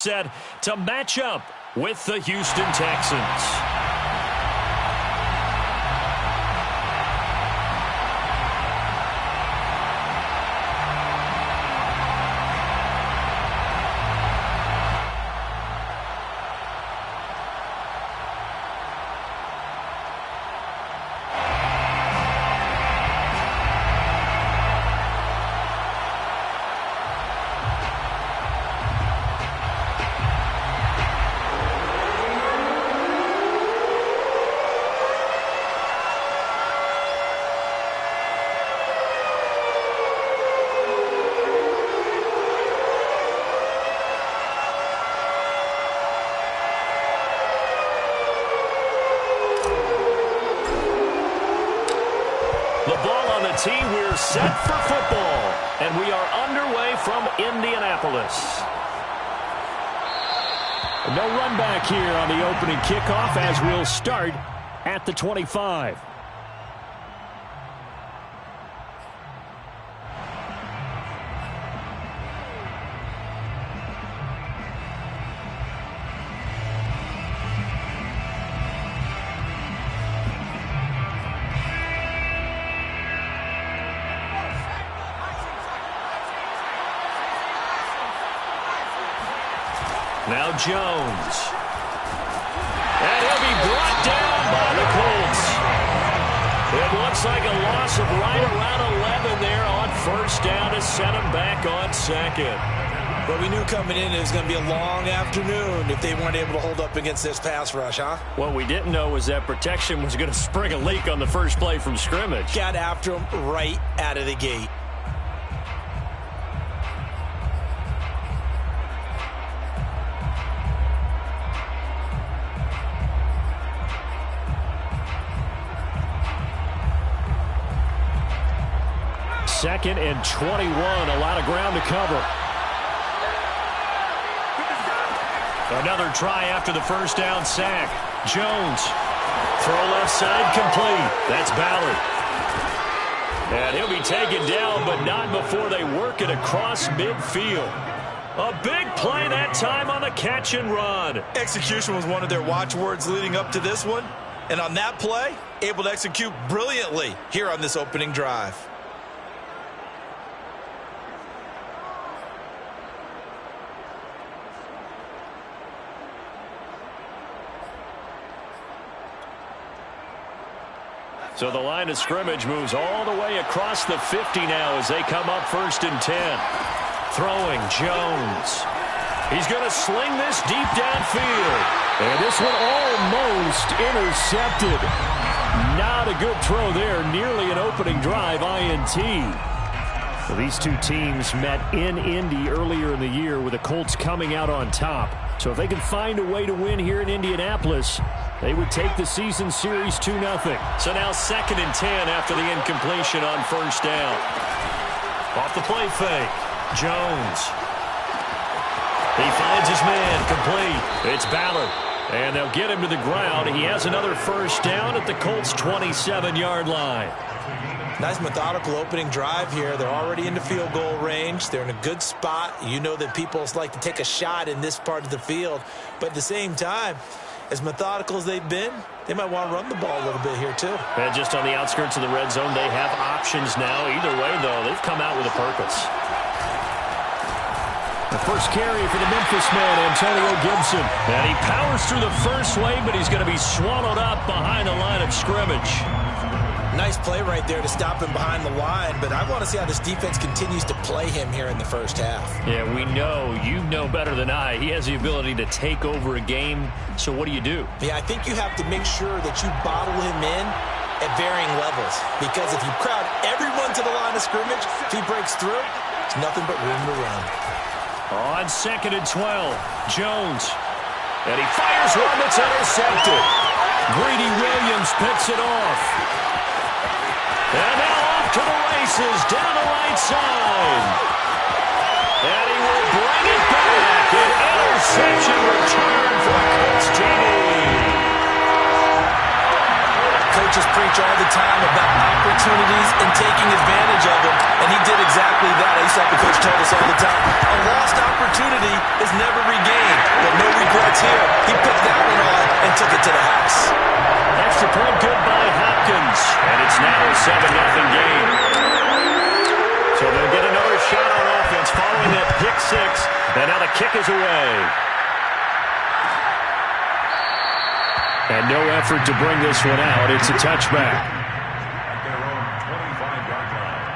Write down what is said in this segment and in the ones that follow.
Set to match up with the Houston Texans. The ball on the tee, we're set for football, and we are underway from Indianapolis. No run back here on the opening kickoff as we'll start at the 25. Now Jones. And he'll be brought down by the Colts. It looks like a loss of right around 11 there on first down to set him back on second. But we knew coming in it was going to be a long afternoon if they weren't able to hold up against this pass rush, huh? What we didn't know was that protection was going to spring a leak on the first play from scrimmage. Got after him right out of the gate. Second and 21, a lot of ground to cover. Another try after the first down sack. Jones, throw left side complete. That's Ballard. And he'll be taken down, but not before they work it across midfield. A big play that time on the catch and run. Execution was one of their watchwords leading up to this one. And on that play, able to execute brilliantly here on this opening drive. So the line of scrimmage moves all the way across the 50 now as they come up first and 10. Throwing Jones. He's going to sling this deep downfield. And this one almost intercepted. Not a good throw there. Nearly an opening drive INT. Well, these two teams met in Indy earlier in the year with the Colts coming out on top. So if they can find a way to win here in Indianapolis, they would take the season series 2-0. So now second and 10 after the incompletion on first down. Off the play fake. Jones. He finds his man complete. It's Ballard. And they'll get him to the ground. He has another first down at the Colts' 27-yard line. Nice methodical opening drive here. They're already in the field goal range. They're in a good spot. You know that people like to take a shot in this part of the field. But at the same time, as methodical as they've been, they might want to run the ball a little bit here too. And just on the outskirts of the red zone, they have options now. Either way, though, they've come out with a purpose. The first carry for the Memphis man, Antonio Gibson. And he powers through the first wave, but he's going to be swallowed up behind the line of scrimmage. Nice play right there to stop him behind the line, but I want to see how this defense continues to play him here in the first half. Yeah, we know, you know better than I, he has the ability to take over a game, so what do you do? Yeah, I think you have to make sure that you bottle him in at varying levels, because if you crowd everyone to the line of scrimmage, if he breaks through, it's nothing but room to run. On second and 12, Jones, and he fires one that's intercepted. Greedy Williams picks it off. And now off to the races, down the right side. And he will bring it back. An interception return for a Colts TD. Coaches preach all the time about opportunities and taking advantage of them. and he did exactly that. I used to have the coach told us all the time, a lost opportunity is never regained. But no regrets here. He picked that one on and took it to the house. Extra point good by Hopkins, and it's now a 7-0 game. So they'll get another shot on offense following that pick six, and now the kick is away. And no effort to bring this one out. It's a touchback. At their own 25-yard line.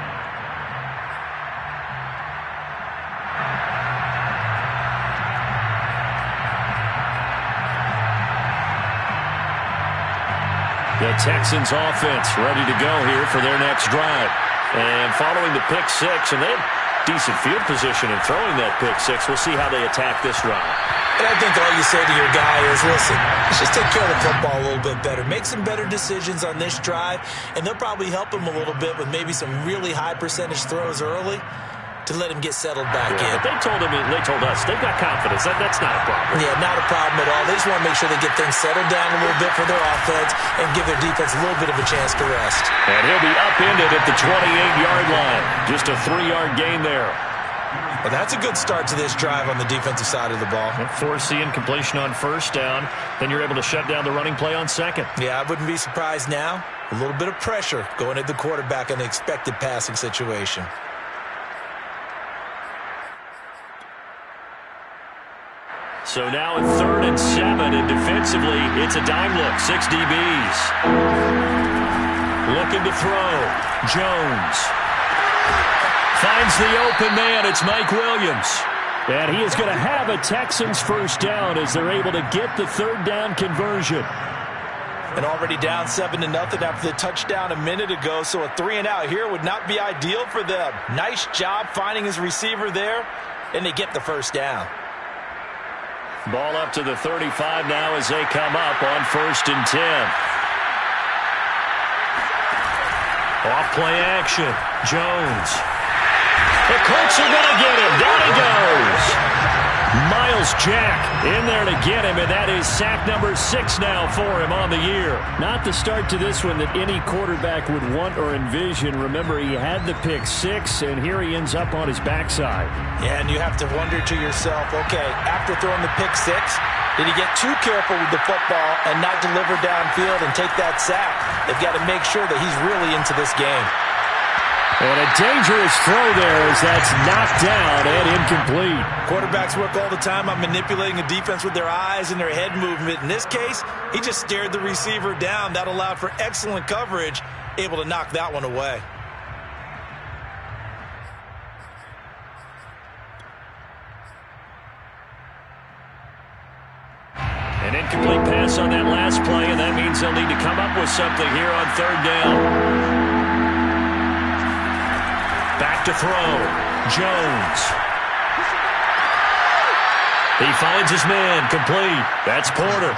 The Texans offense ready to go here for their next drive. And following the pick six, and they have decent field position in throwing that pick six. We'll see how they attack this drive. And I think all you say to your guy is, listen, let's just take care of the football a little bit better. Make some better decisions on this drive, and they'll probably help him a little bit with maybe some really high percentage throws early to let him get settled back in. They told us they've got confidence. That's not a problem. Yeah, not a problem at all. They just want to make sure they get things settled down a little bit for their offense and give their defense a little bit of a chance to rest. And he'll be upended at the 28-yard line. Just a 3-yard gain there. Well, that's a good start to this drive on the defensive side of the ball. Forcing completion on first down. Then you're able to shut down the running play on second. Yeah, I wouldn't be surprised now. A little bit of pressure going at the quarterback in an expected passing situation. So now at 3rd and 7, and defensively, it's a dime look. 6 DBs. Looking to throw. Jones. Finds the open man. It's Mike Williams. And he is going to have a Texans first down as they're able to get the 3rd down conversion. And already down 7-0 after the touchdown a minute ago, so a 3-and-out here would not be ideal for them. Nice job finding his receiver there, and they get the first down. Ball up to the 35 now as they come up on 1st and 10. Off play action. Jones. The Colts are going to get him. Down he goes. Miles Jack in there to get him, and that is sack number 6 now for him on the year. Not the start to this one that any quarterback would want or envision. Remember, he had the pick 6, and here he ends up on his backside. Yeah, and you have to wonder to yourself, okay, after throwing the pick 6, did he get too careful with the football and not deliver downfield and take that sack? They've got to make sure that he's really into this game. And a dangerous throw there as that's knocked down and incomplete. Quarterbacks work all the time on manipulating a defense with their eyes and their head movement. In this case, he just stared the receiver down. That allowed for excellent coverage, able to knock that one away. An incomplete pass on that last play, and that means they'll need to come up with something here on 3rd down. Back to throw. Jones. He finds his man. Complete. That's Porter.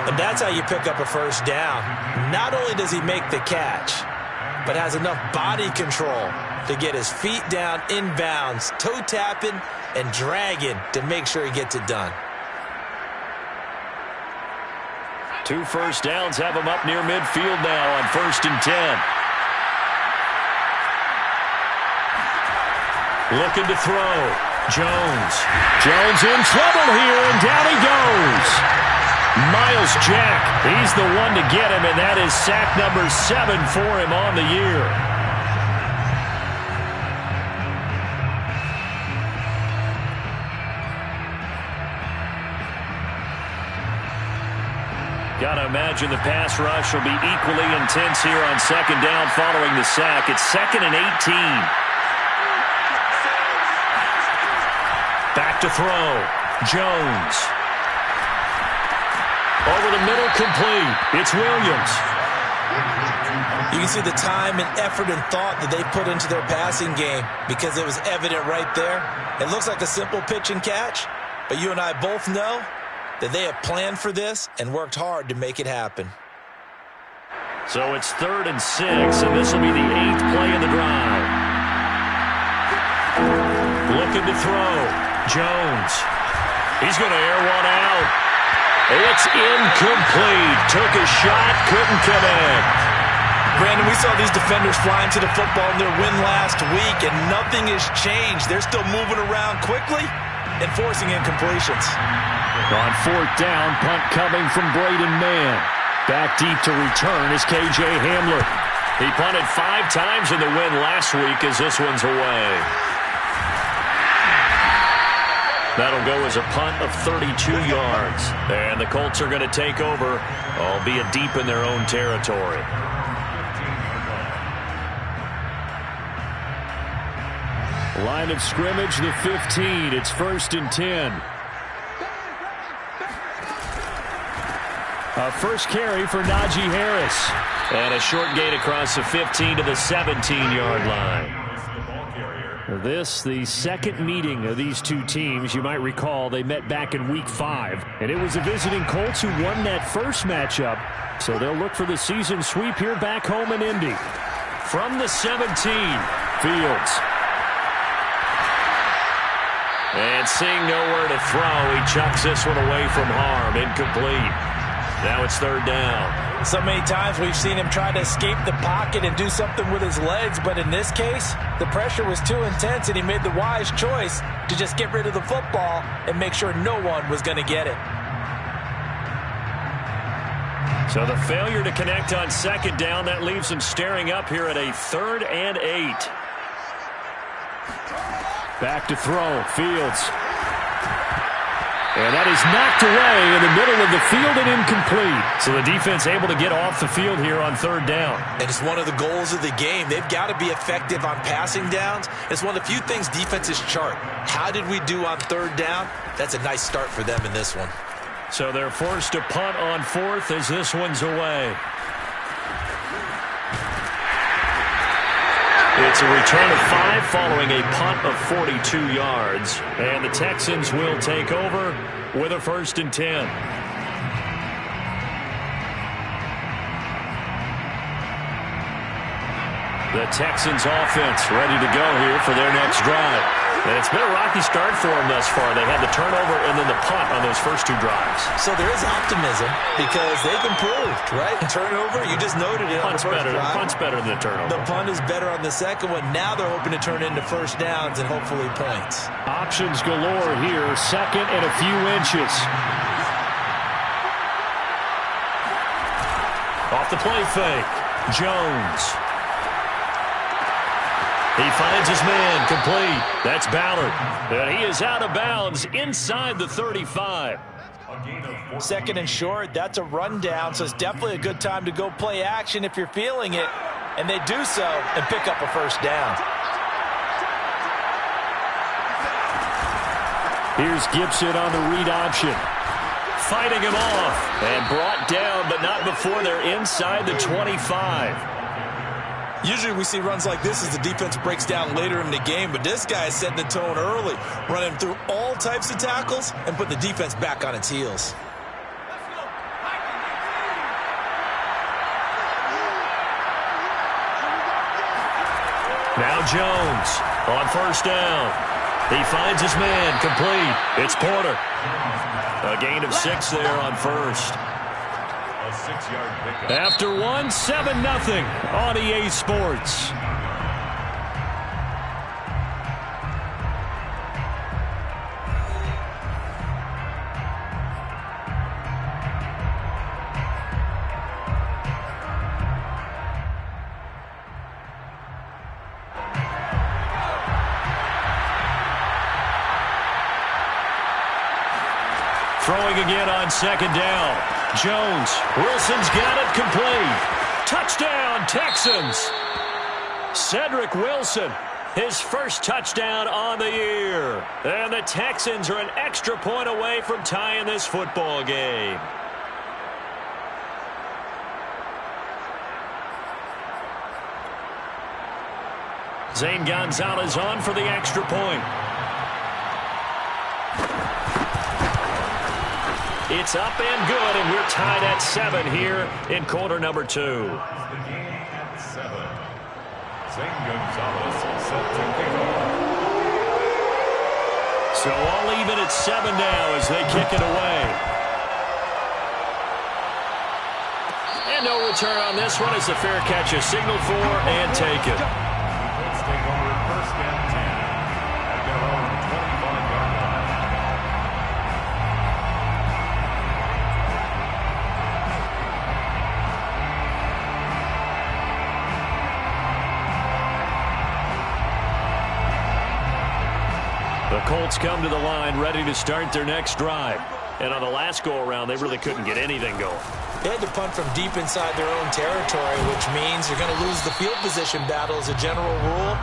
And that's how you pick up a first down. Not only does he make the catch, but has enough body control to get his feet down inbounds, toe tapping and dragging to make sure he gets it done. 2 first downs have him up near midfield now on 1st and 10. Looking to throw. Jones. Jones in trouble here, and down he goes. Miles Jack, he's the one to get him, and that is sack number 7 for him on the year. Gotta imagine the pass rush will be equally intense here on 2nd down following the sack. It's 2nd and 18. Back to throw. Jones. Over the middle, complete. It's Williams. You can see the time and effort and thought that they put into their passing game because it was evident right there. It looks like a simple pitch and catch, but you and I both know that they have planned for this and worked hard to make it happen. So it's 3rd and 6, and this will be the 8th play of the drive. Looking to throw. Jones. He's going to air one out. It's incomplete. Took a shot, couldn't connect. Brandon, we saw these defenders flying to the football in their win last week, and nothing has changed. They're still moving around quickly and forcing incompletions. On fourth down, punt coming from Braden Mann. Back deep to return is K.J. Hamler. He punted 5 times in the win last week as this one's away. That'll go as a punt of 32 yards. And the Colts are going to take over, albeit deep in their own territory. Line of scrimmage, the 15. It's 1st and 10. A first carry for Najee Harris. And a short gain across the 15 to the 17-yard line. This, the second meeting of these two teams. You might recall they met back in Week 5. And it was the visiting Colts who won that first matchup. So they'll look for the season sweep here back home in Indy. From the 17, Fields. And seeing nowhere to throw, he chucks this one away from harm. Incomplete. Now it's 3rd down. So many times we've seen him try to escape the pocket and do something with his legs, but in this case, the pressure was too intense and he made the wise choice to just get rid of the football and make sure no one was going to get it. So the failure to connect on 2nd down, that leaves him staring up here at a 3rd and 8. Back to throw, Fields. And that is knocked away in the middle of the field and incomplete. So the defense able to get off the field here on 3rd down. And it's one of the goals of the game. They've got to be effective on passing downs. It's one of the few things defenses chart. How did we do on 3rd down? That's a nice start for them in this one. So they're forced to punt on 4th as this one's away. It's a return of 5 following a punt of 42 yards. And the Texans will take over with a 1st and 10. The Texans offense ready to go here for their next drive. And it's been a rocky start for them thus far. They had the turnover and then the punt on those first 2 drives. So there is optimism because they've improved, right? Turnover, you just noted it. Punt's on the first drive. Punt's better than the turnover. The punt is better on the second one. Now they're hoping to turn into first downs and hopefully points. Options galore here. 2nd and a few inches. Off the play fake. Jones. He finds his man, complete. That's Ballard. And he is out of bounds inside the 35. 2nd and short, that's a rundown, so it's definitely a good time to go play action if you're feeling it. And they do so and pick up a first down. Here's Gibson on the read option. Fighting him off. And brought down, but not before they're inside the 25. Usually we see runs like this as the defense breaks down later in the game, but this guy is setting the tone early, running through all types of tackles and put the defense back on its heels. Now Jones on 1st down. He finds his man, complete. It's Porter. A gain of 6 there on 1st. After 1, 7-0 on EA Sports. Throwing again on 2nd down. Jones. Wilson's got it, complete. Touchdown, Texans. Cedric Wilson, his first touchdown on the year. And the Texans are an extra point away from tying this football game. Zane Gonzalez on for the extra point. It's up and good, and we're tied at 7 here in quarter number 2. The game at 7. Zane Gonzalez set to kick off. So all even at 7 now as they kick it away. And no return on this one as the fair catch is signaled for and taken. Colts take over 1st and 10 at their own 25-yard line. The Colts come to the line ready to start their next drive. And on the last go-around, they really couldn't get anything going. They had to punt from deep inside their own territory, which means you're going to lose the field position battle as a general rule.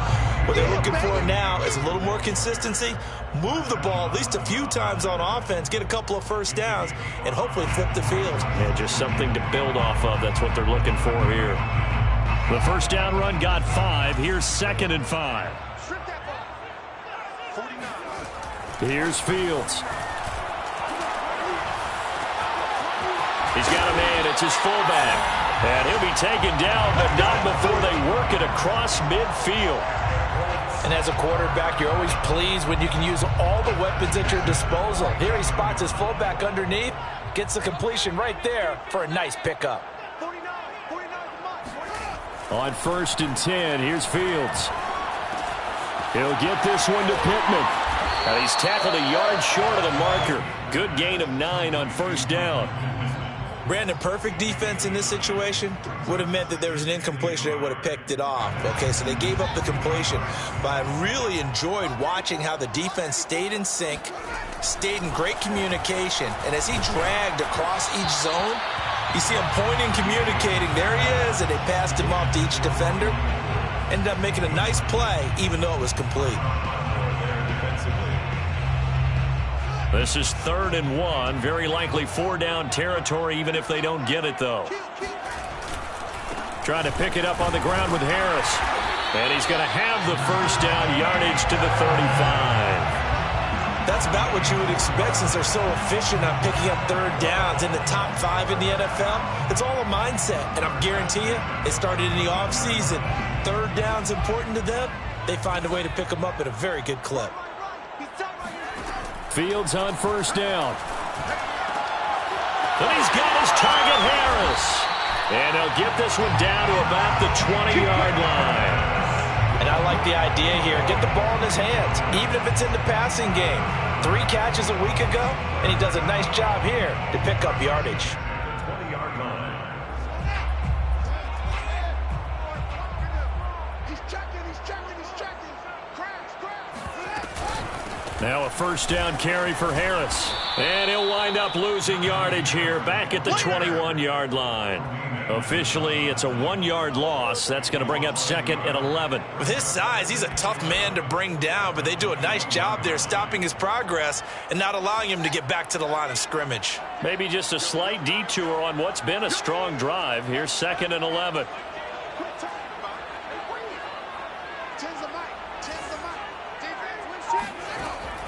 What they're looking for now is a little more consistency, move the ball at least a few times on offense, get a couple of first downs, and hopefully flip the field. Yeah, just something to build off of. That's what they're looking for here. The first down run got 5. Here's 2nd and 5. Here's Fields. He's got a man. It's his fullback. And he'll be taken down, but not before they work it across midfield. And as a quarterback, you're always pleased when you can use all the weapons at your disposal. Here he spots his fullback underneath, gets the completion right there for a nice pickup. On 1st and 10, here's Fields. He'll get this one to Pittman. Now he's tackled a yard short of the marker. Good gain of 9 on 1st down. Brandon, perfect defense in this situation would have meant that there was an incompletion. They would have picked it off. Okay, so they gave up the completion. But I really enjoyed watching how the defense stayed in sync, stayed in great communication. And as he dragged across each zone, you see him pointing, communicating. There he is, and they passed him off to each defender. Ended up making a nice play, even though it was complete. This is 3rd and 1. Very likely 4-down territory, even if they don't get it, though. Trying to pick it up on the ground with Harris. And he's going to have the first down, yardage to the 35. That's about what you would expect since they're so efficient on picking up 3rd downs in the top 5 in the NFL. It's all a mindset, and I'm guarantee you, it started in the offseason. 3rd down's important to them. They find a way to pick them up at a very good clip. Fields on 1st down. And he's got his target, Harris. And he'll get this one down to about the 20-yard line. And I like the idea here. Get the ball in his hands, even if it's in the passing game. 3 catches a week ago, and he does a nice job here to pick up yardage. 20-yard line. Now a 1st down carry for Harris. And he'll wind up losing yardage here back at the 21-yard line. Officially, it's a 1-yard loss. That's going to bring up 2nd and 11. With his size, he's a tough man to bring down, but they do a nice job there stopping his progress and not allowing him to get back to the line of scrimmage. Maybe just a slight detour on what's been a strong drive. Here's 2nd and 11.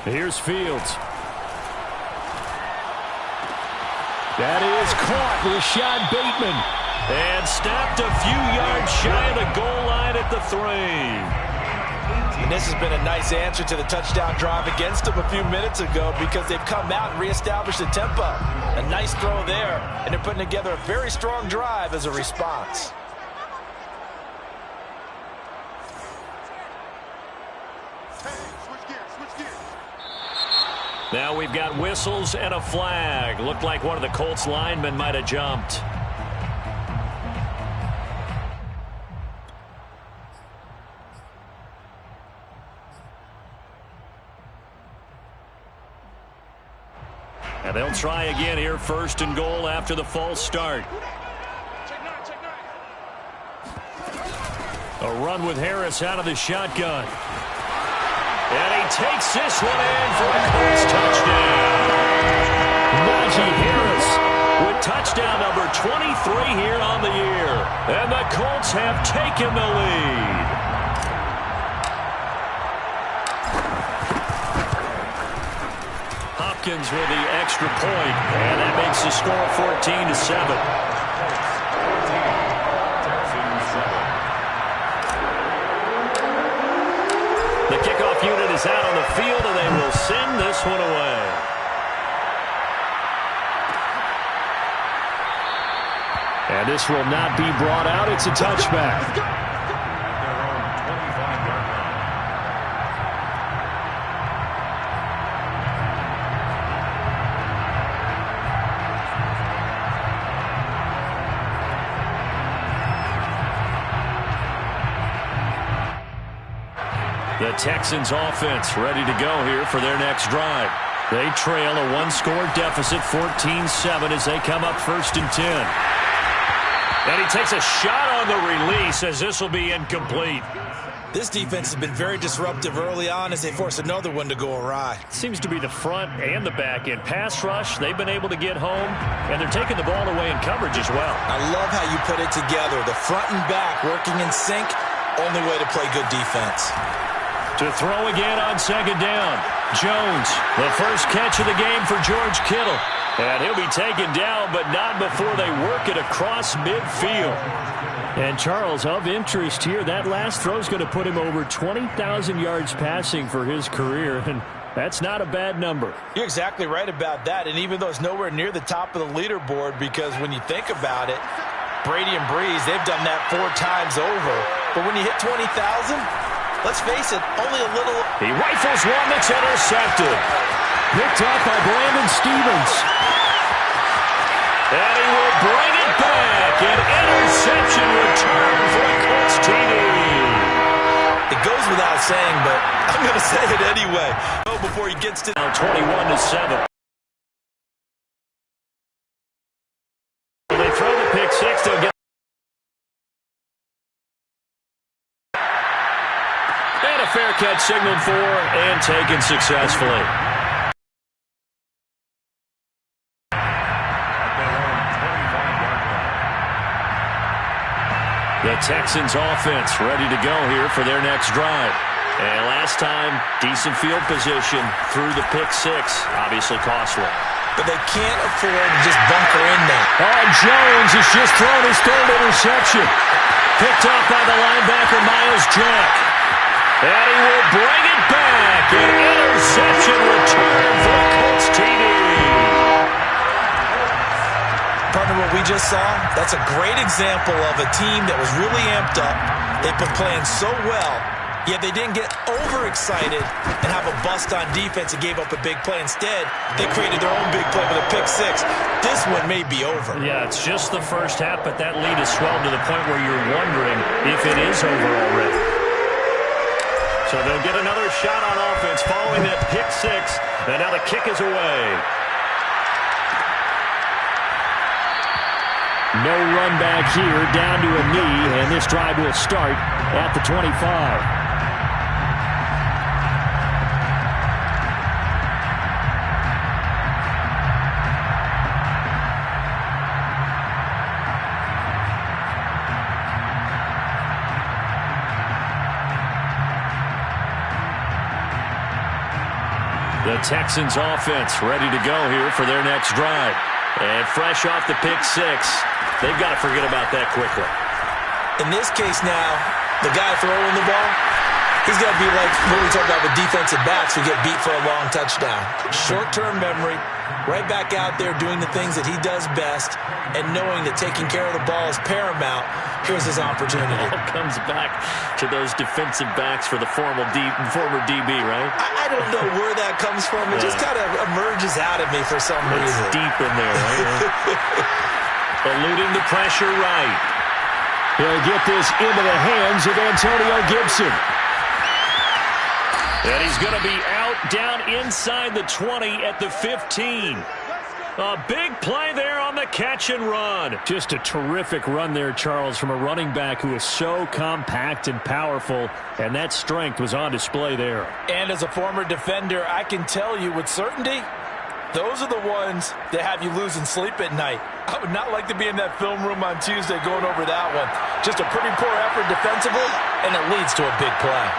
Here's Fields. That is caught. Rashad Bateman. And stopped a few yards shy of the goal line at the 3. And this has been a nice answer to the touchdown drive against them a few minutes ago because they've come out and reestablished the tempo. A nice throw there, and they're putting together a very strong drive as a response. Now we've got whistles and a flag. Looked like one of the Colts linemen might have jumped. And they'll try again here, 1st and goal after the false start. A run with Harris out of the shotgun. And he takes this one in for a Colts touchdown. Najee Harris with touchdown number 23 here on the year. And the Colts have taken the lead. Hopkins with the extra point, and that makes the score 14-7. The kickoff unit is out on the field, and they will send this one away. And And this will not be brought out. It's a touchback. At their own 25-yard line. The Texans offense ready to go here for their next drive. They trail a one-score deficit, 14-7, as they come up 1st and 10. And he takes a shot on the release as this will be incomplete. This defense has been very disruptive early on as they force another one to go awry. Seems to be the front and the back end. Pass rush, they've been able to get home, and they're taking the ball away in coverage as well. I love how you put it together. The front and back working in sync, only way to play good defense. To throw again on 2nd down. Jones, the first catch of the game for George Kittle. And he'll be taken down, but not before they work it across midfield. And Charles, of interest here, that last throw is going to put him over 20,000 yards passing for his career, and that's not a bad number. You're exactly right about that, and even though it's nowhere near the top of the leaderboard, because when you think about it, Brady and Breeze, they've done that 4 times over. But when you hit 20,000, let's face it, only a little. He rifles one that's intercepted. Picked up by Brandon Stevens. And he will bring it back. An interception return for a Colts TD. It goes without saying, but I'm going to say it anyway. Oh, before he gets to now 21-7. They throw the pick six. They'll get. And a fair catch signaled for and taken successfully. The Texans offense ready to go here for their next drive. And last time, decent field position through the pick six. Obviously costly. But they can't afford to just bunker in that. Oh, Jones has just thrown his 3rd interception. Picked up by the linebacker, Miles Jack. And he will bring it back. An interception return for the Colts TD. Partner, what we just saw, that's a great example of a team that was really amped up. They've been playing so well, yet they didn't get overexcited and have a bust on defense and gave up a big play. Instead, they created their own big play with a pick six. This one may be over. Yeah, it's just the first half, but that lead has swelled to the point where you're wondering if it is over already. So they'll get another shot on offense following that pick six, and now the kick is away. No run back here, down to a knee, and this drive will start at the 25. The Texans offense ready to go here for their next drive. And fresh off the pick six, they've got to forget about that quickly. In this case now, the guy throwing the ball, he's got to be like what we talked about with defensive backs who get beat for a long touchdown. Short-term memory, right back out there doing the things that he does best, and knowing that taking care of the ball is paramount. Here's his opportunity. It all comes back to those defensive backs for the former DB, right? I don't know where that comes from. It just kind of emerges out of me for some reason. It's deep in there, right? Eluding the pressure right. He'll get this into the hands of Antonio Gibson. And he's going to be out down inside the 20 at the 15. A big play there on the catch and run. Just a terrific run there, Charles, from a running back who is so compact and powerful, and that strength was on display there. And as a former defender, I can tell you with certainty, those are the ones that have you losing sleep at night. I would not like to be in that film room on Tuesday going over that one. Just a pretty poor effort defensively, and it leads to a big play.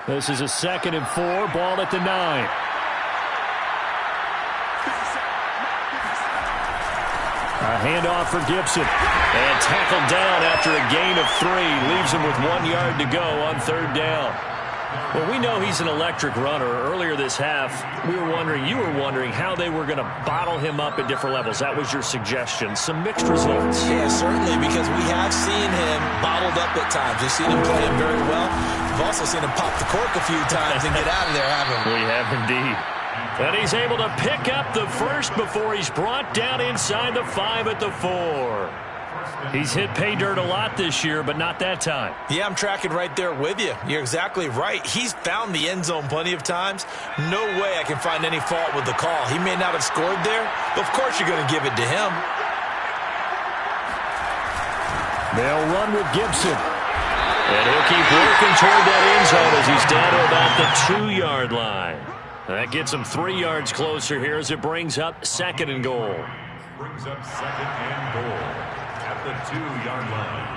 This is a 2nd and 4, ball at the 9. Handoff for Gibson. And tackled down after a gain of 3. Leaves him with 1 yard to go on 3rd down. Well, we know he's an electric runner. Earlier this half, you were wondering how they were going to bottle him up at different levels. That was your suggestion. Some mixed results. Yeah, certainly, because we have seen him bottled up at times. We've seen him playing very well. We've also seen him pop the cork a few times and get out of there, haven't we? We have indeed. And he's able to pick up the first before he's brought down inside the 5 at the 4. He's hit pay dirt a lot this year, but not that time. Yeah, I'm tracking right there with you. You're exactly right. He's found the end zone plenty of times. No way I can find any fault with the call. He may not have scored there, but of course you're going to give it to him. They'll run with Gibson. And he'll keep working toward that end zone as he's down to about the 2-yard line. That gets him 3 yards closer here as it brings up 2nd and goal. Brings up 2nd and goal at the 2-yard line.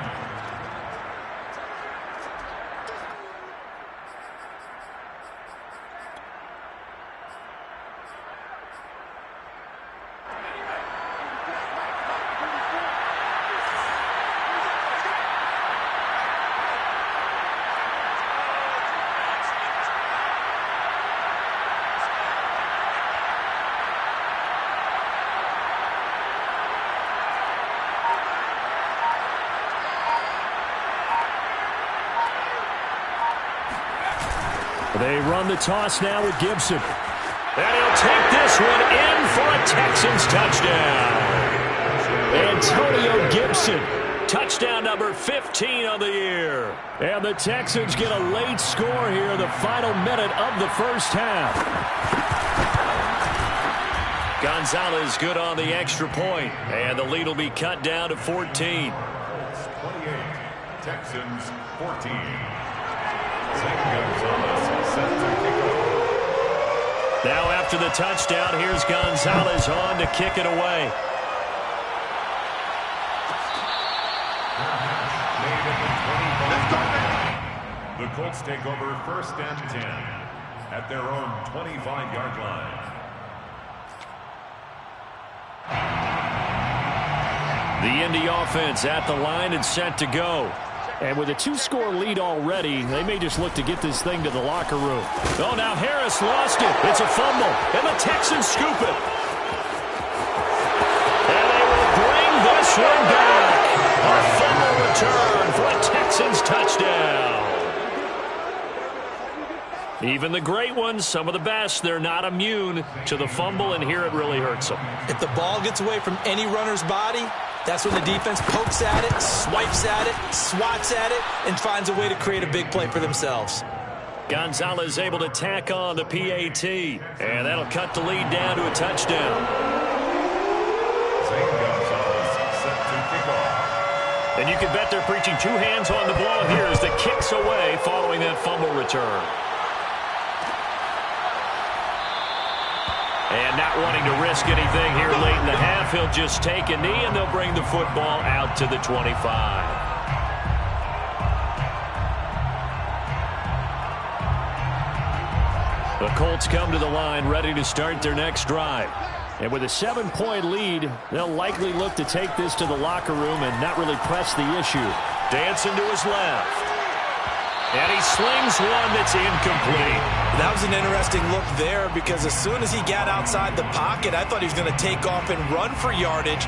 They run the toss now with Gibson. And he'll take this one in for a Texans touchdown. Antonio Gibson, touchdown number 15 of the year. And the Texans get a late score here, the final minute of the first half. Gonzalez good on the extra point, and the lead will be cut down to 14. 28, Texans 14. Gonzalez set to kick off. Now after the touchdown, here's Gonzalez on to kick it away. The Colts take over 1st and 10 at their own 25-yard line. The Indy offense at the line and set to go. And with a 2-score lead already, they may just look to get this thing to the locker room. Oh, now Harris lost it. It's a fumble, and the Texans scoop it. And they will bring this one back. A fumble return for a Texans touchdown. Even the great ones, some of the best, they're not immune to the fumble, and here it really hurts them. If the ball gets away from any runner's body, that's when the defense pokes at it, swipes at it, swats at it, and finds a way to create a big play for themselves. Gonzalez able to tack on the PAT, and that'll cut the lead down to a touchdown. Gonzalez set to kick off. And you can bet they're preaching 2 hands on the ball here as the kick's away following that fumble return. And not wanting to risk anything here late in the half, he'll just take a knee, and they'll bring the football out to the 25. The Colts come to the line ready to start their next drive. And with a 7-point lead, they'll likely look to take this to the locker room and not really press the issue. Dancing to his left. And he slings one that's incomplete. That was an interesting look there because as soon as he got outside the pocket, I thought he was going to take off and run for yardage.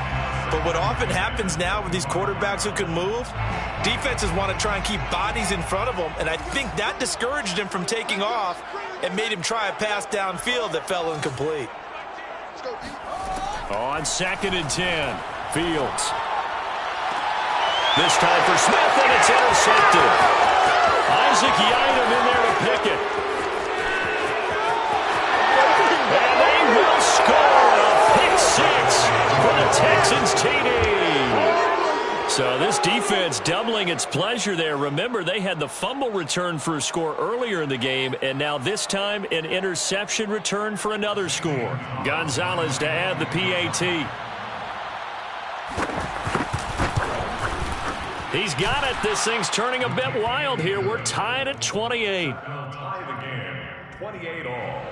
But what often happens now with these quarterbacks who can move, defenses want to try and keep bodies in front of them. And I think that discouraged him from taking off and made him try a pass downfield that fell incomplete. On 2nd and 10, Fields. This time for Smith, and it's intercepted. Isaac Yiadom in there to pick it. And they will score a pick 6 for the Texans TD. So this defense doubling its pleasure there. Remember, they had the fumble return for a score earlier in the game, and now this time an interception return for another score. Gonzalez to add the PAT. He's got it. This thing's turning a bit wild here. We're tied at 28. Tie the game, 28 all.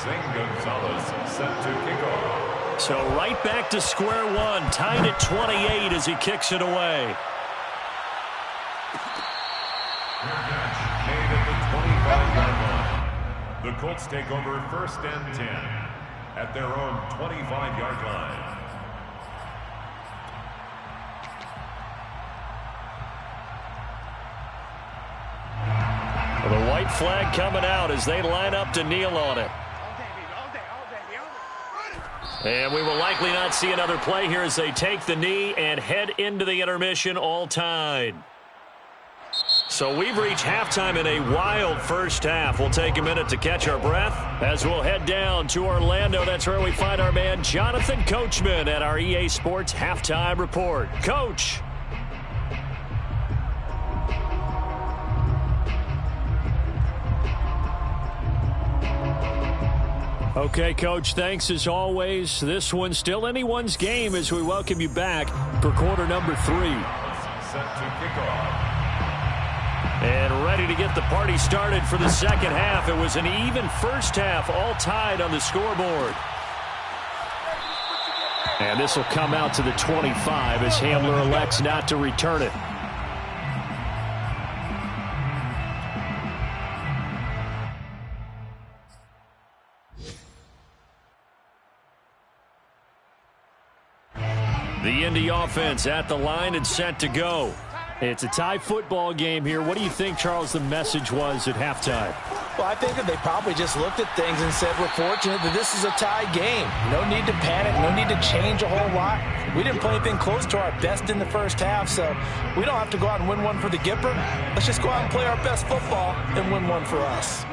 Gonzalez set to kick off. So right back to square one, tied at 28 as he kicks it away. Made at the 25-yard line. The Colts take over 1st and 10 at their own 25-yard line. The white flag coming out as they line up to kneel on it. And we will likely not see another play here as they take the knee and head into the intermission all tied. So we've reached halftime in a wild first half. We'll take a minute to catch our breath as we'll head down to Orlando. That's where we find our man Jonathan Coachman at our EA Sports Halftime Report. Coach. Okay, Coach, thanks as always. This one's still anyone's game as we welcome you back for quarter number 3. Set to kick off. And ready to get the party started for the second half. It was an even first half, all tied on the scoreboard. And this will come out to the 25 as Hamler elects not to return it. The Indy offense at the line and set to go. It's a tie football game here. What do you think, Charles, the message was at halftime? Well, I think that they probably just looked at things and said, we're fortunate that this is a tie game. No need to panic. No need to change a whole lot. We didn't play anything close to our best in the first half, so we don't have to go out and win one for the Gipper. Let's just go out and play our best football and win one for us.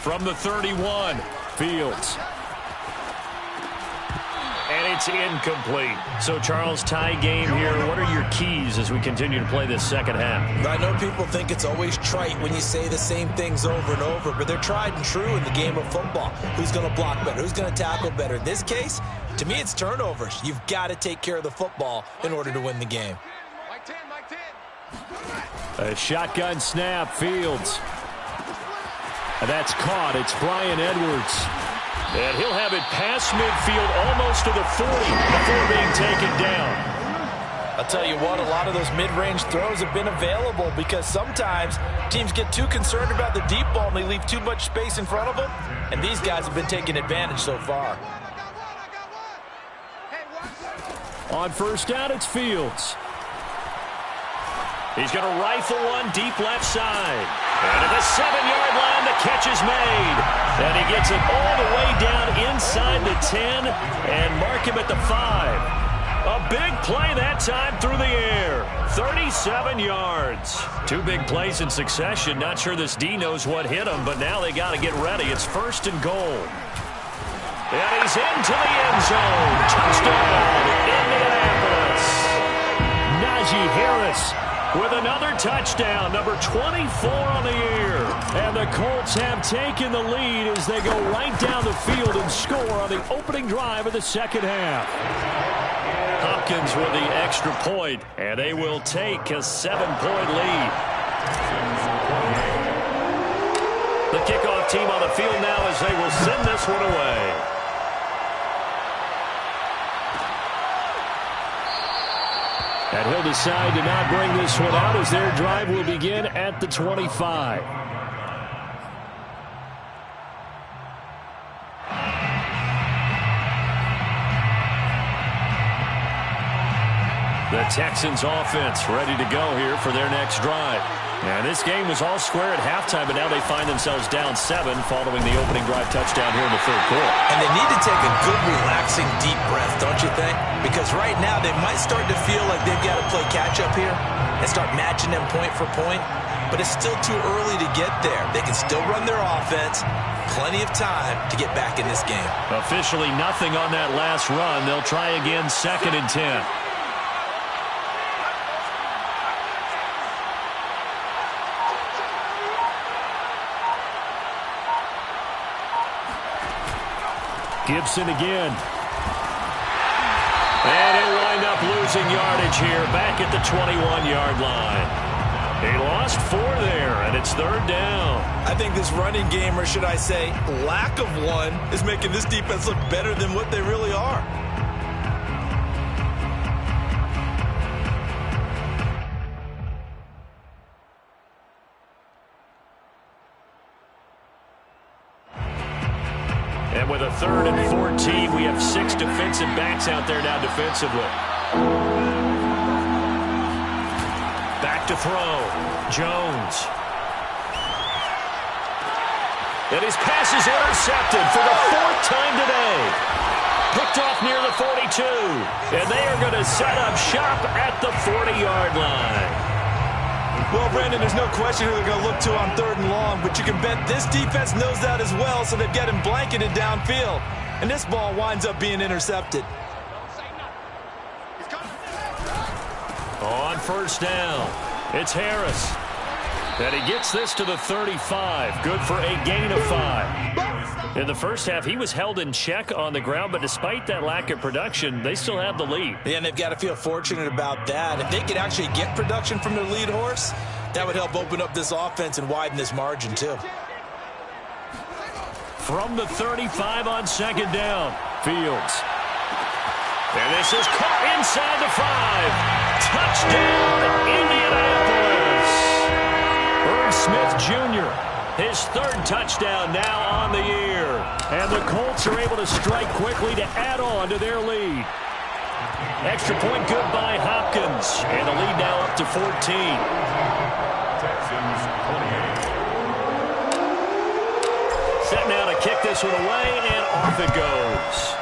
From the 31, Fields. And it's incomplete. So, Charles, tie game here. What are your keys as we continue to play this second half? I know people think it's always trite when you say the same things over and over, but they're tried and true in the game of football. Who's going to block better? Who's going to tackle better? In this case, to me, it's turnovers. You've got to take care of the football in order to win the game. A shotgun snap, Fields. That's caught. It's Bryan Edwards. And he'll have it past midfield almost to the 40 before being taken down. I'll tell you what, a lot of those mid-range throws have been available because sometimes teams get too concerned about the deep ball and they leave too much space in front of them. And these guys have been taking advantage so far. On first down, it's Fields. He's going to rifle one deep left side. And at the 7-yard line, the catch is made. And he gets it all the way down inside the 10 and mark him at the 5. A big play that time through the air. 37 yards. 2 big plays in succession. Not sure this D knows what hit him, but now they got to get ready. It's 1st and goal. And he's into the end zone. Touchdown, Indianapolis. Najee Harris with another touchdown, number 24 on the year. And the Colts have taken the lead as they go right down the field and score on the opening drive of the second half. Hopkins with the extra point, and they will take a 7-point lead. The kickoff team on the field now as they will send this one away. And he'll decide to not bring this one out as their drive will begin at the 25. The Texans offense ready to go here for their next drive. And this game was all square at halftime, but now they find themselves down 7 following the opening drive touchdown here in the third quarter. And they need to take a good, relaxing, deep breath, don't you think? Because right now they might start to feel like they've got to play catch-up here and start matching them point for point. But it's still too early to get there. They can still run their offense. Plenty of time to get back in this game. Officially nothing on that last run. They'll try again 2nd and 10. Gibson again. And he'll wind up losing yardage here back at the 21-yard line. He lost lost 4 there, and it's 3rd down. I think this running game, or should I say lack of one, is making this defense look better than what they really are. And with a 3rd and 14, we have 6 defensive backs out there now defensively. Back to throw. Jones. And his pass is intercepted for the 4th time today. Picked off near the 42. And they are going to set up shop at the 40-yard line. Well, Brandon, there's no question who they're going to look to on 3rd and long, but you can bet this defense knows that as well, so they've got him blanketed downfield. And this ball winds up being intercepted. On 1st down, it's Harris. And he gets this to the 35. Good for a gain of 5. In the first half, he was held in check on the ground, but despite that lack of production, they still have the lead. Yeah, and they've got to feel fortunate about that. If they could actually get production from their lead horse, that would help open up this offense and widen this margin, too. From the 35 on 2nd down, Fields. And this is caught inside the 5. Touchdown, Indianapolis. Irv Smith Jr., his 3rd touchdown now on the year. And the Colts are able to strike quickly to add on to their lead. Extra point good by Hopkins. And the lead now up to 14. Texans 28. Set now to kick this one away, and off it goes.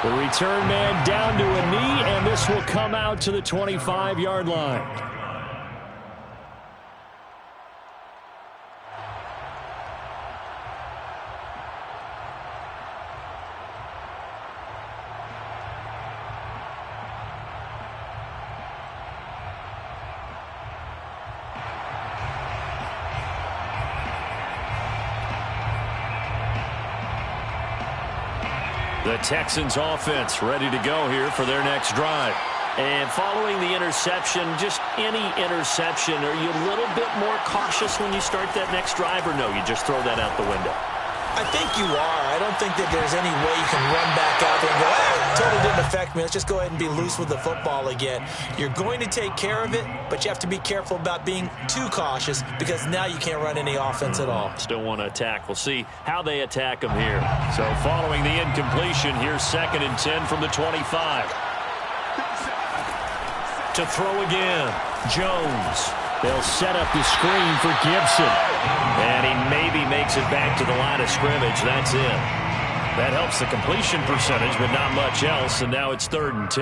The return man down to a knee, and this will come out to the 25-yard line. The Texans offense ready to go here for their next drive. And following the interception, just any interception, are you a little bit more cautious when you start that next drive, or no, you just throw that out the window? I think you are. I don't think that there's any way you can run back out there and go, totally didn't affect me. Let's just go ahead and be loose with the football again. You're going to take care of it, but you have to be careful about being too cautious because now you can't run any offense at all. Still want to attack. We'll see how they attack them here. So following the incompletion, here's 2nd and 10 from the 25. To throw again, Jones. They'll set up the screen for Gibson. And he maybe makes it back to the line of scrimmage. That's it. That helps the completion percentage, but not much else. And now it's 3rd and 10.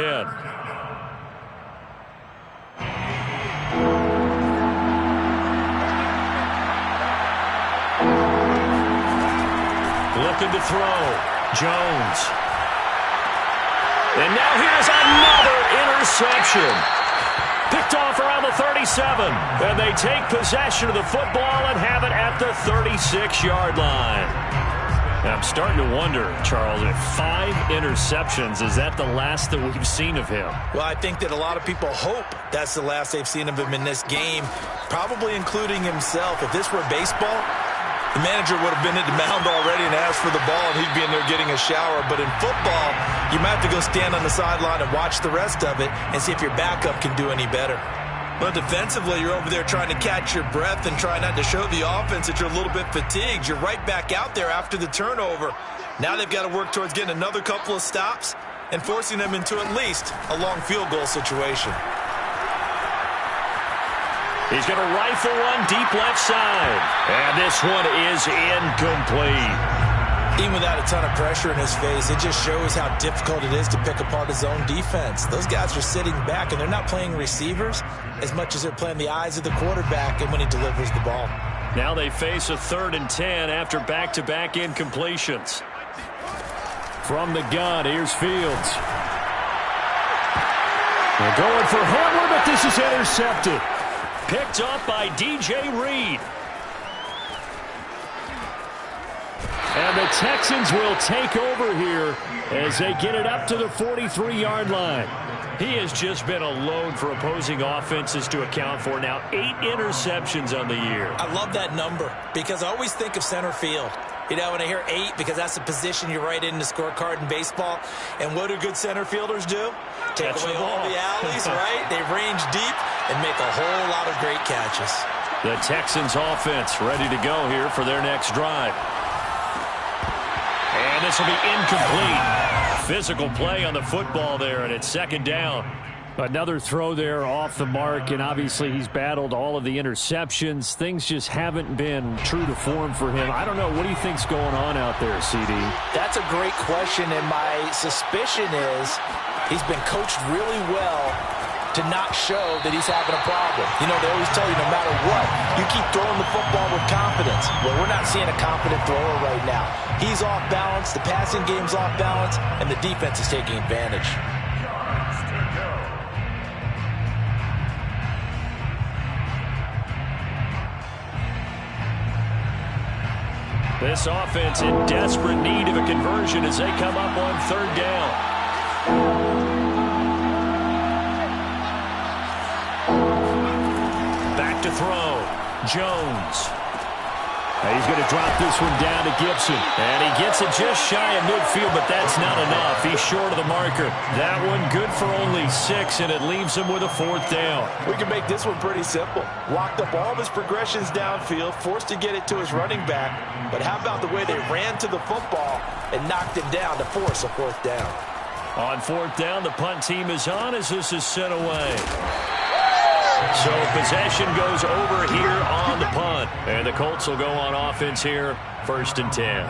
Looking to throw. Jones. And now here's another interception. Picked off around the 37. And they take possession of the football and have it at the 36-yard line. And I'm starting to wonder, Charles, if 5 interceptions, is that the last that we've seen of him? Well, I think that a lot of people hope that's the last they've seen of him in this game, probably including himself. If this were baseball, the manager would have been at the mound already and asked for the ball, and he'd be in there getting a shower. But in football, you might have to go stand on the sideline and watch the rest of it and see if your backup can do any better. But defensively, you're over there trying to catch your breath and try not to show the offense that you're a little bit fatigued. You're right back out there after the turnover. Now they've got to work towards getting another couple of stops and forcing them into at least a long field goal situation. He's going to rifle one deep left side. And this one is incomplete. Even without a ton of pressure in his face, it just shows how difficult it is to pick apart his own defense. Those guys are sitting back, and they're not playing receivers as much as they're playing the eyes of the quarterback and when he delivers the ball. Now they face a 3rd and 10 after back-to-back incompletions. From the gun, here's Fields. They're going for Hamler, but this is intercepted. Picked up by DJ Reed. And the Texans will take over here as they get it up to the 43-yard line. He has just been a load for opposing offenses to account for. Now 8 interceptions on the year. I love that number because I always think of center field. You know, when I hear 8, because that's the position you write in the scorecard in baseball. And what do good center fielders do? Take away all the alleys, right? They range deep and make a whole lot of great catches. The Texans offense ready to go here for their next drive. And this will be incomplete. Physical play on the football there, and it's second down. Another throw there off the mark, and obviously he's battled all of the interceptions. Things just haven't been true to form for him. I don't know. What do you think's going on out there, CD? That's a great question, and my suspicion is he's been coached really well to not show that he's having a problem. You know, they always tell you no matter what, you keep throwing the football with confidence. Well, we're not seeing a confident thrower right now. He's off balance, the passing game's off balance, and the defense is taking advantage. This offense in desperate need of a conversion as they come up on third down. Back to throw. Jones. He's going to drop this one down to Gibson. And he gets it just shy of midfield, but that's not enough. He's short of the marker. That one good for only 6, and it leaves him with a fourth down. We can make this one pretty simple. Locked up all of his progressions downfield, forced to get it to his running back. But how about the way they ran to the football and knocked him down to force a fourth down? On fourth down, the punt team is on as this is sent away. So possession goes over here on the punt. And the Colts will go on offense here, 1st and 10.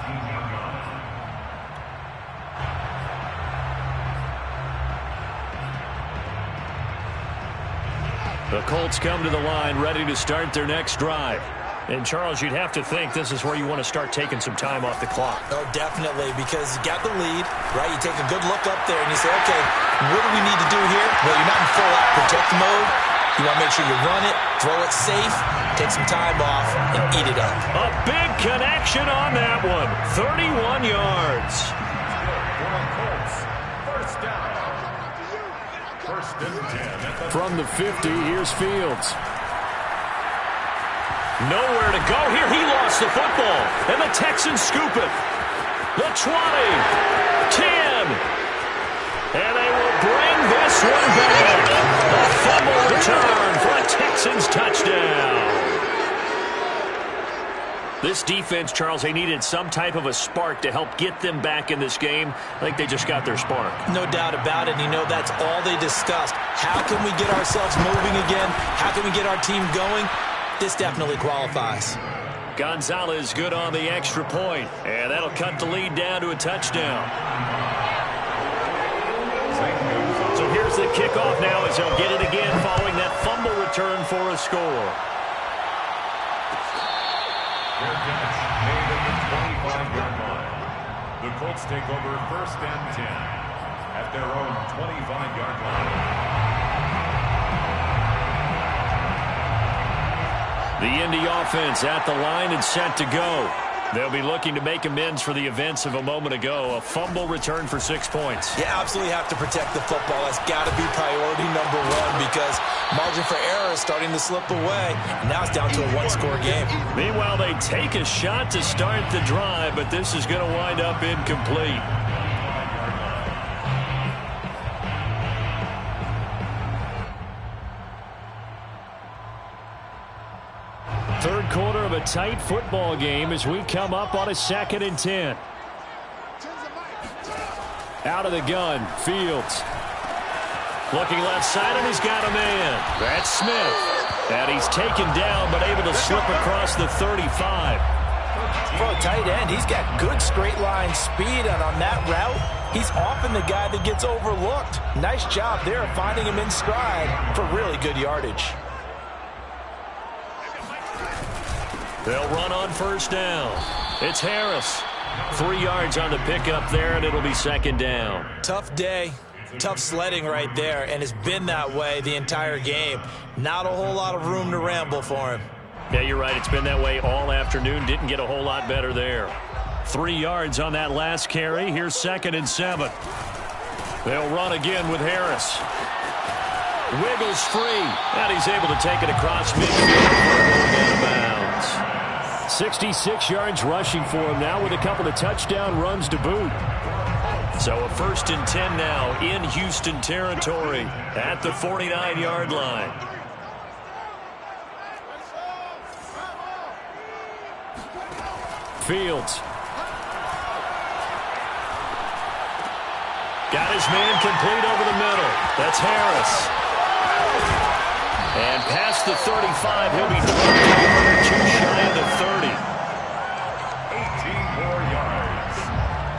The Colts come to the line ready to start their next drive. And, Charles, you'd have to think this is where you want to start taking some time off the clock. Oh, definitely, because you got the lead, right? You take a good look up there and you say, okay, what do we need to do here? Well, you're not in full-out protect mode. You want to make sure you run it, throw it safe, take some time off, and eat it up. A big connection on that one. 31 yards. First and 10. From the 50, here's Fields. Nowhere to go here. He lost the football. And the Texans scoop it. The 20. 10. And they will bring this one back. A fumble return for a Texans touchdown. This defense, Charles, they needed some type of a spark to help get them back in this game. I think they just got their spark. No doubt about it. You know, that's all they discussed. How can we get ourselves moving again? How can we get our team going? This definitely qualifies. Gonzalez good on the extra point, and that'll cut the lead down to a touchdown. So here's the kickoff now as they'll get it again following that fumble return for a score. Their catch made at the 25-yard line. The Colts take over 1st and 10 at their own 25-yard line. The Indy offense at the line and set to go. They'll be looking to make amends for the events of a moment ago. A fumble return for 6 points. You absolutely have to protect the football. That's got to be priority number one because margin for error is starting to slip away. And now it's down to a one-score game. Meanwhile, they take a shot to start the drive, but this is going to wind up incomplete. Third quarter of a tight football game as we come up on a 2nd and 10. Out of the gun, Fields. Looking left side, and he's got a man. That's Smith. And he's taken down, but able to slip across the 35. For a tight end, he's got good straight line speed, and on that route, he's often the guy that gets overlooked. Nice job there of finding him in stride for really good yardage. They'll run on 1st down. It's Harris. 3 yards on the pickup there, and it'll be 2nd down. Tough day. Tough sledding right there, and it's been that way the entire game. Not a whole lot of room to ramble for him. Yeah, you're right. It's been that way all afternoon. Didn't get a whole lot better there. 3 yards on that last carry. Here's 2nd and 7. They'll run again with Harris. Wiggles free, and he's able to take it across midfield for a going out of bounds. 66 yards rushing for him now with a couple of touchdown runs to boot. So a 1st and 10 now in Houston territory at the 49-yard line. Fields. Got his man complete over the middle. That's Harris. And past the 35, he'll be too shy of the 30. 18 more yards.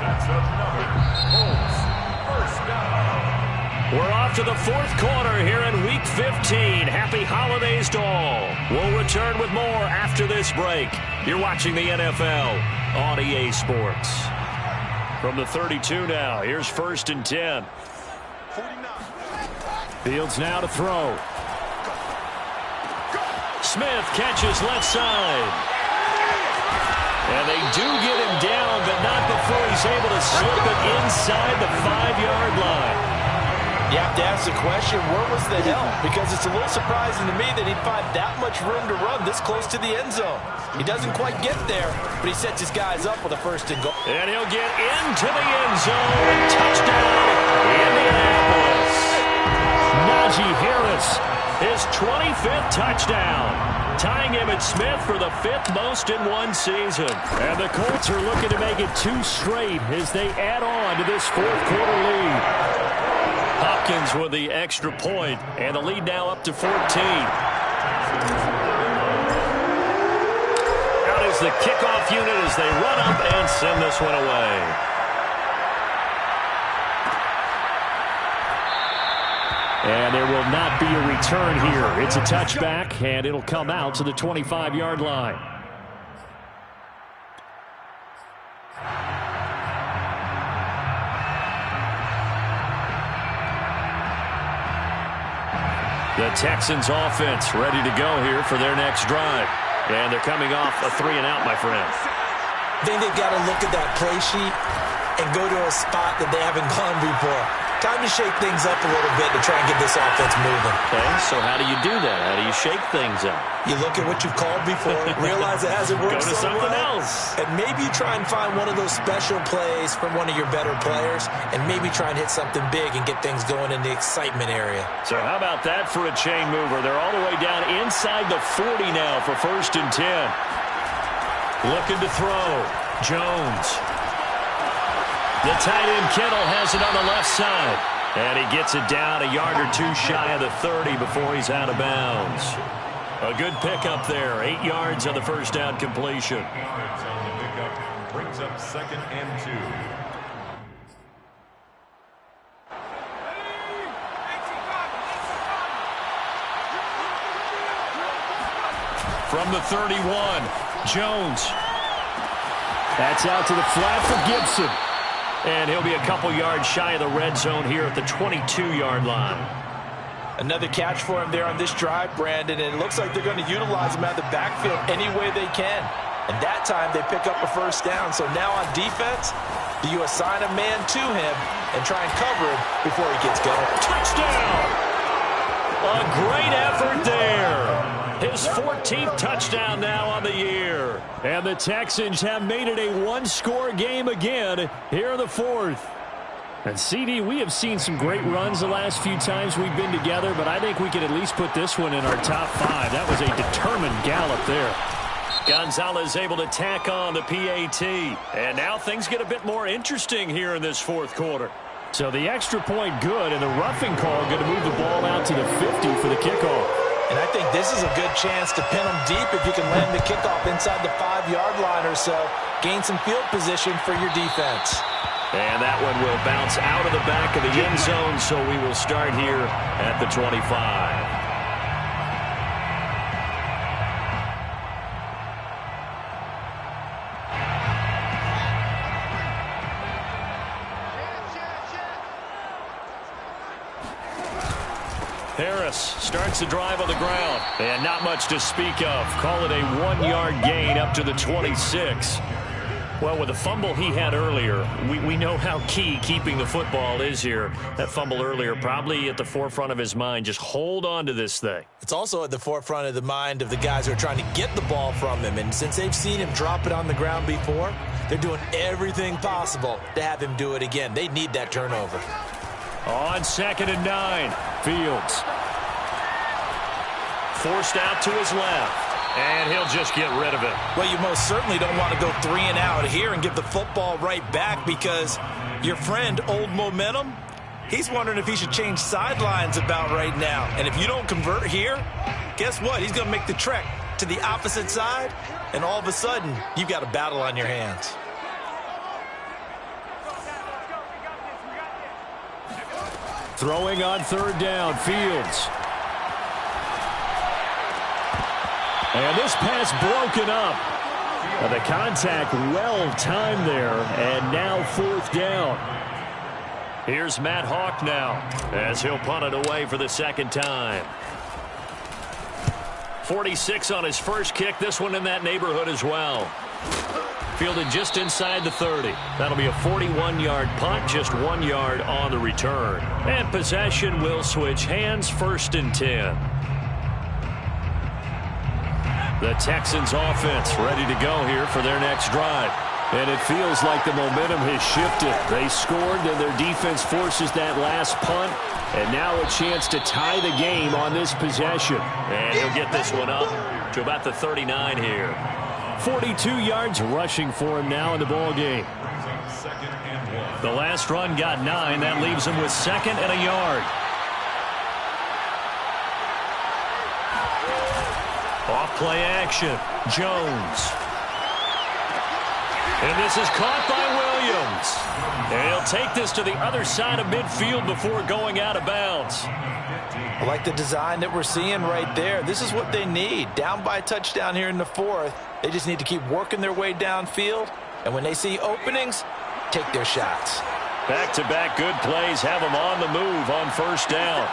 That's another Colts first down. We're off to the 4th quarter here in Week 15. Happy holidays to all. We'll return with more after this break. You're watching the NFL on EA Sports. From the 32 now, here's 1st and 10. Fields now to throw. Smith catches left side. And they do get him down, but not before he's able to slip it inside the 5-yard line. You have to ask the question, where was the help? Because it's a little surprising to me that he'd find that much room to run this close to the end zone. He doesn't quite get there, but he sets his guys up with a 1st and goal. And he'll get into the end zone. Touchdown, Indianapolis. Najee Harris, his 25th touchdown, tying him and Smith for the 5th most in one season. And the Colts are looking to make it 2 straight as they add on to this 4th quarter lead. Hopkins with the extra point, and the lead now up to 14. Out is the kickoff unit as they run up and send this one away. And there will not be a return here. It's a touchback, and it'll come out to the 25-yard line. The Texans offense ready to go here for their next drive. And they're coming off a 3-and-out, my friend. I think they've got to look at that play sheet and go to a spot that they haven't gone before. Time to shake things up a little bit to try and get this offense moving. Okay, so how do you do that? How do you shake things up? You look at what you've called before, realize it hasn't worked Go to so something well, else. and maybe try and find one of those special plays from one of your better players, and maybe try and hit something big and get things going in the excitement area. So how about that for a chain mover? They're all the way down inside the 40 now for 1st and 10. Looking to throw. Jones. The tight end Kittle has it on the left side. And he gets it down a yard or 2 shy of the 30 before he's out of bounds. A good pickup there. 8 yards on the 1st down completion. Yards on the pickup brings up 2nd and 2. From the 31, Jones. That's out to the flat for Gibson. And he'll be a couple yards shy of the red zone here at the 22-yard line. Another catch for him there on this drive, Brandon, and it looks like they're going to utilize him out of the backfield any way they can. And that time they pick up a 1st down. So now on defense, do you assign a man to him and try and cover him before he gets going? Touchdown! A great effort there. His 14th touchdown now on the year. And the Texans have made it a 1-score game again here in the 4th. And CD, we have seen some great runs the last few times we've been together, but I think we could at least put this one in our top 5. That was a determined gallop there. Gonzalez able to tack on the PAT. And now things get a bit more interesting here in this 4th quarter. So the extra point good, and the roughing call going to move the ball out to the 50 for the kickoff. And I think this is a good chance to pin them deep if you can land the kickoff inside the 5-yard line or so. Gain some field position for your defense. And that one will bounce out of the back of the end zone, so we will start here at the 25. Harris starts the drive on the ground. And not much to speak of. Call it a 1-yard gain up to the 26. Well, with the fumble he had earlier, we know how key keeping the football is here. That fumble earlier probably at the forefront of his mind. Just hold on to this thing. It's also at the forefront of the mind of the guys who are trying to get the ball from him. And since they've seen him drop it on the ground before, they're doing everything possible to have him do it again. They need that turnover. On 2nd and 9, Fields. Forced out to his left. And he'll just get rid of it. Well, you most certainly don't want to go 3 and out here and give the football right back, because your friend, Old Momentum, he's wondering if he should change sidelines about right now. And if you don't convert here, guess what? He's going to make the trek to the opposite side, and all of a sudden, you've got a battle on your hands. Throwing on 3rd down, Fields. And this pass broken up. And the contact well-timed there, and now 4th down. Here's Matt Hawk now, as he'll punt it away for the 2nd time. 46 on his first kick, this one in that neighborhood as well. Fielded just inside the 30. That'll be a 41-yard punt, just 1 yard on the return. And possession will switch hands, 1st and 10. The Texans offense ready to go here for their next drive. And it feels like the momentum has shifted. They scored, and their defense forces that last punt. And now a chance to tie the game on this possession. And he'll get this one up to about the 39 here. 42 yards rushing for him now in the ball game. The last run got 9. That leaves him with 2nd and a yard. Off play action. Jones. And this is caught by Williams. And he'll take this to the other side of midfield before going out of bounds. I like the design that we're seeing right there. This is what they need. Down by a touchdown here in the 4th. They just need to keep working their way downfield. And when they see openings, take their shots. Back-to-back good plays have them on the move on 1st down.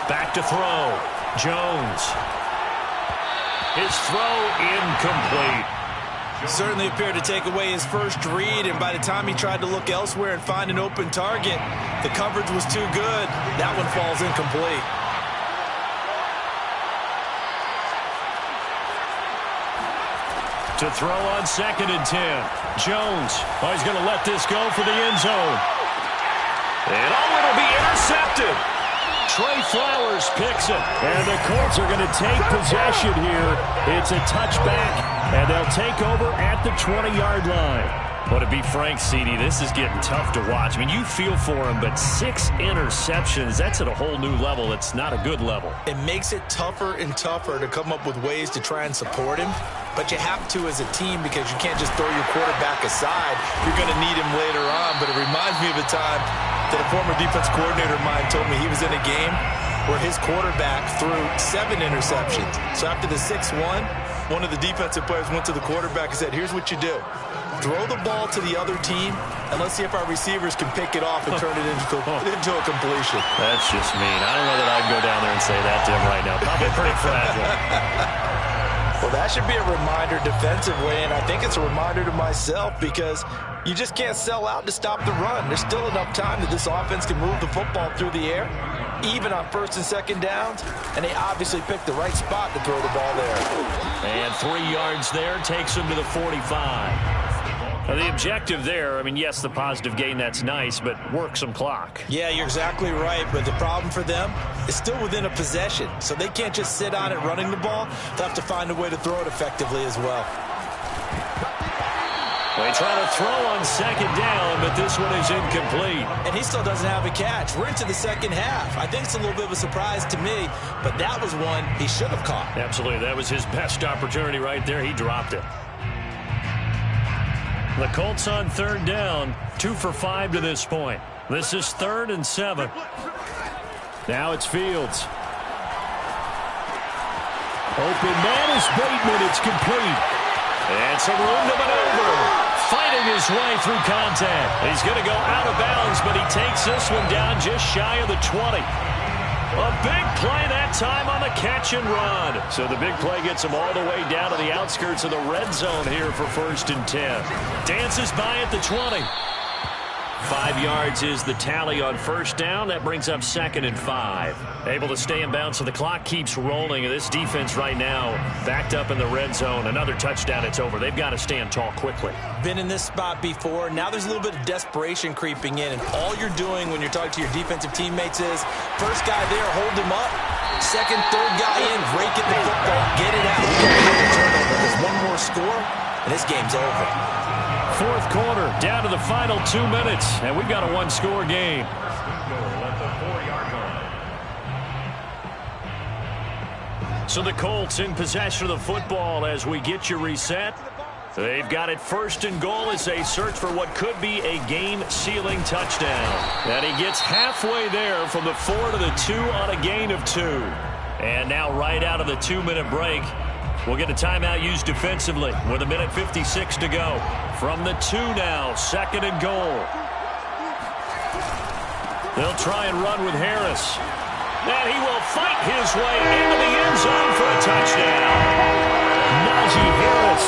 Back to throw. Jones. His throw incomplete. Certainly appeared to take away his first read, and by the time he tried to look elsewhere and find an open target, the coverage was too good. That one falls incomplete. To throw on 2nd and 10. Jones. Oh, he's going to let this go for the end zone. And it'll be intercepted. Trey Flowers picks it. And the Colts are going to take possession here. It's a touchback, and they'll take over at the 20-yard line. Well, to be frank, CD, this is getting tough to watch. I mean, you feel for him, but 6 interceptions, that's at a whole new level. It's not a good level. It makes it tougher and tougher to come up with ways to try and support him, but you have to as a team, because you can't just throw your quarterback aside. You're going to need him later on, but it reminds me of a time that a former defense coordinator of mine told me he was in a game where his quarterback threw 7 interceptions. So after the 6th one of the defensive players went to the quarterback and said, here's what you do. Throw the ball to the other team, and let's see if our receivers can pick it off and turn it into a completion. That's just mean. I don't know that I'd go down there and say that to him right now. Probably pretty fragile. Well, that should be a reminder defensively, and I think it's a reminder to myself, because you just can't sell out to stop the run. There's still enough time that this offense can move the football through the air, even on 1st and 2nd downs, and they obviously picked the right spot to throw the ball there. And 3 yards there takes him to the 45. Now, the objective there, I mean, yes, the positive gain, that's nice, but work some clock. Yeah, you're exactly right, but the problem for them is still within a possession, so they can't just sit on it running the ball. They'll have to find a way to throw it effectively as well. They try to throw on 2nd down, but this one is incomplete. And he still doesn't have a catch. We're into the 2nd half. I think it's a little bit of a surprise to me, but that was one he should have caught. Absolutely. That was his best opportunity right there. He dropped it. The Colts on 3rd down, 2 for 5 to this point. This is 3rd and 7. Now it's Fields. Open man is Bateman. It's complete. And some room to maneuver. Fighting his way through contact. He's going to go out of bounds, but he takes this one down just shy of the 20. A big play that time on the catch and run. So the big play gets him all the way down to the outskirts of the red zone here for 1st and 10. Dances by at the 20. 5 yards is the tally on 1st down. That brings up 2nd and 5. Able to stay in bounds, so the clock keeps rolling. And this defense right now backed up in the red zone. Another touchdown, it's over. They've got to stand tall quickly. Been in this spot before. Now there's a little bit of desperation creeping in. And all you're doing when you're talking to your defensive teammates is, first guy there, hold him up. Second, third guy in, rake it the football, get it out. We got to get a turnover. There's one more score, and this game's over. 4th quarter, down to the final 2 minutes, and we've got a 1-score game. So the Colts in possession of the football as we get you reset. They've got it 1st and goal as they search for what could be a game-sealing touchdown. And he gets halfway there from the 4 to the 2 on a gain of 2. And now right out of the 2-minute break, we'll get a timeout used defensively with 1:56 to go. From the 2 now, 2nd and goal. They'll try and run with Harris. And he will fight his way into the end zone for a touchdown. Najee Harris,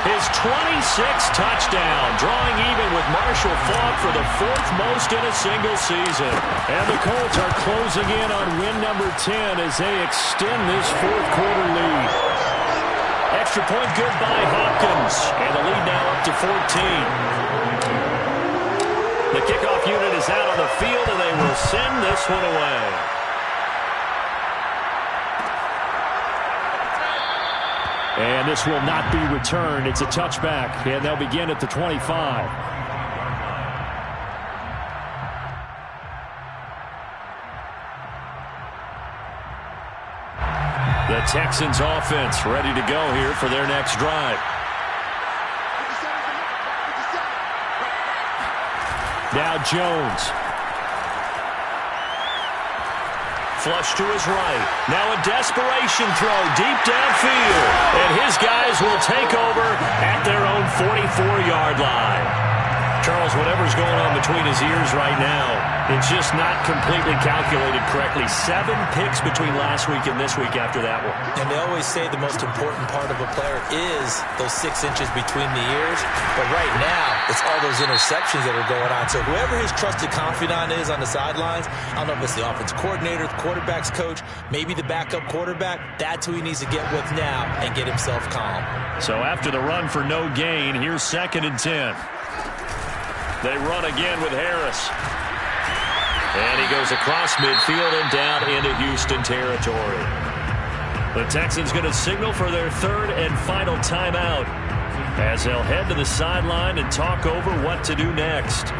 his 26th touchdown, drawing even with Marshall Faulk for the 4th most in a single season. And the Colts are closing in on win number 10 as they extend this 4th quarter lead. Extra point good by Hopkins. And the lead now up to 14. The kickoff unit is out on the field, and they will send this one away. And this will not be returned. It's a touchback, and they'll begin at the 25. The Texans offense ready to go here for their next drive. Now Jones. Flush to his right. Now a desperation throw deep downfield. And his guys will take over at their own 44-yard line. Charles, whatever's going on between his ears right now, it's just not completely calculated correctly. 7 picks between last week and this week after that one. And they always say the most important part of a player is those 6 inches between the ears. But right now, it's all those interceptions that are going on. So whoever his trusted confidant is on the sidelines, I don't know if it's the offensive coordinator, the quarterback's coach, maybe the backup quarterback, that's who he needs to get with now and get himself calm. So after the run for no gain, here's 2nd and 10. They run again with Harris. And he goes across midfield and down into Houston territory. The Texans going to signal for their 3rd and final timeout as they'll head to the sideline and talk over what to do next.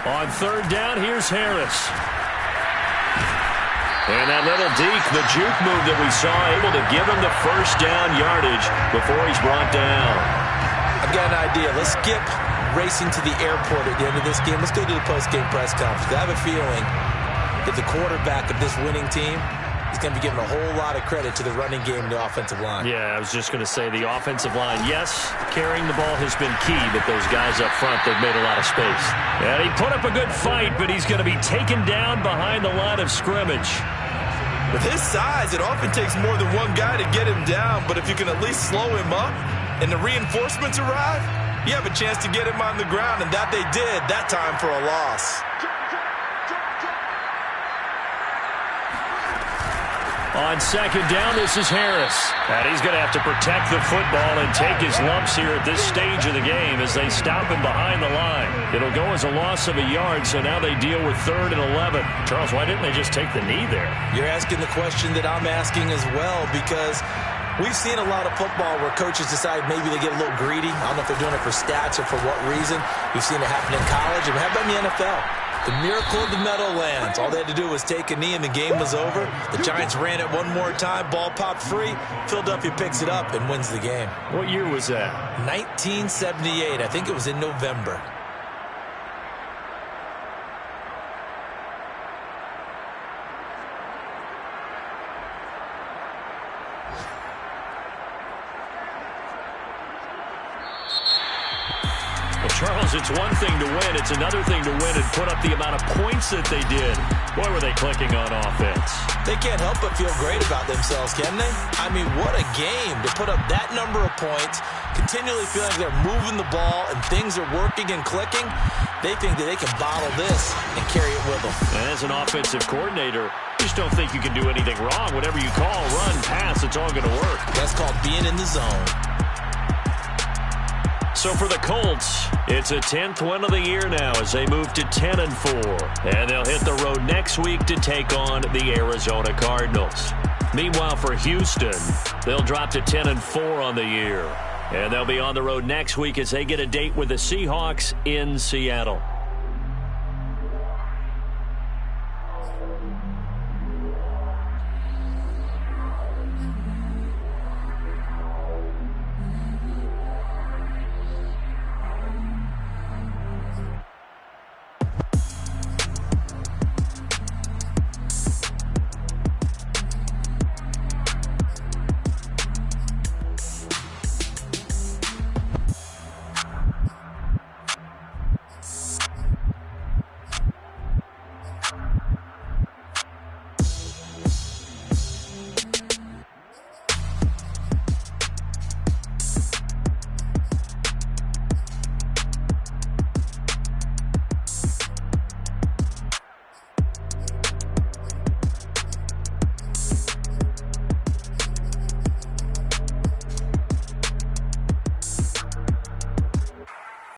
On 3rd down, here's Harris. And that little deke, the juke move that we saw, able to give him the 1st down yardage before he's brought down. I've got an idea. Let's skip racing to the airport at the end of this game. Let's go to the post-game press conference. I have a feeling that the quarterback of this winning team is going to be given a whole lot of credit to the running game and the offensive line. Yeah, I was just going to say the offensive line, yes, carrying the ball has been key, but those guys up front, they've made a lot of space. And he put up a good fight, but he's going to be taken down behind the line of scrimmage. With his size, it often takes more than one guy to get him down, but if you can at least slow him up and the reinforcements arrive, you have a chance to get him on the ground, and that they did that time for a loss. On 2nd down, this is Harris. And he's going to have to protect the football and take his lumps here at this stage of the game as they stop him behind the line. It'll go as a loss of a yard, so now they deal with 3rd and 11. Charles, why didn't they just take the knee there? You're asking the question that I'm asking as well, because we've seen a lot of football where coaches decide maybe they get a little greedy. I don't know if they're doing it for stats or for what reason. We've seen it happen in college, and how about in the NFL? The miracle of the Meadowlands. All they had to do was take a knee and the game was over. The Giants ran it one more time. Ball popped free. Philadelphia picks it up and wins the game. What year was that? 1978. I think it was in November. Charles, it's one thing to win. It's another thing to win and put up the amount of points that they did. Boy, were they clicking on offense. They can't help but feel great about themselves, can they? I mean, what a game to put up that number of points, continually feeling like they're moving the ball and things are working and clicking. They think that they can bottle this and carry it with them. And as an offensive coordinator, you just don't think you can do anything wrong. Whatever you call, run, pass, it's all going to work. That's called being in the zone. So for the Colts, it's a 10th win of the year now as they move to 10-4. And they'll hit the road next week to take on the Arizona Cardinals. Meanwhile, for Houston, they'll drop to 10-4 on the year. And they'll be on the road next week as they get a date with the Seahawks in Seattle.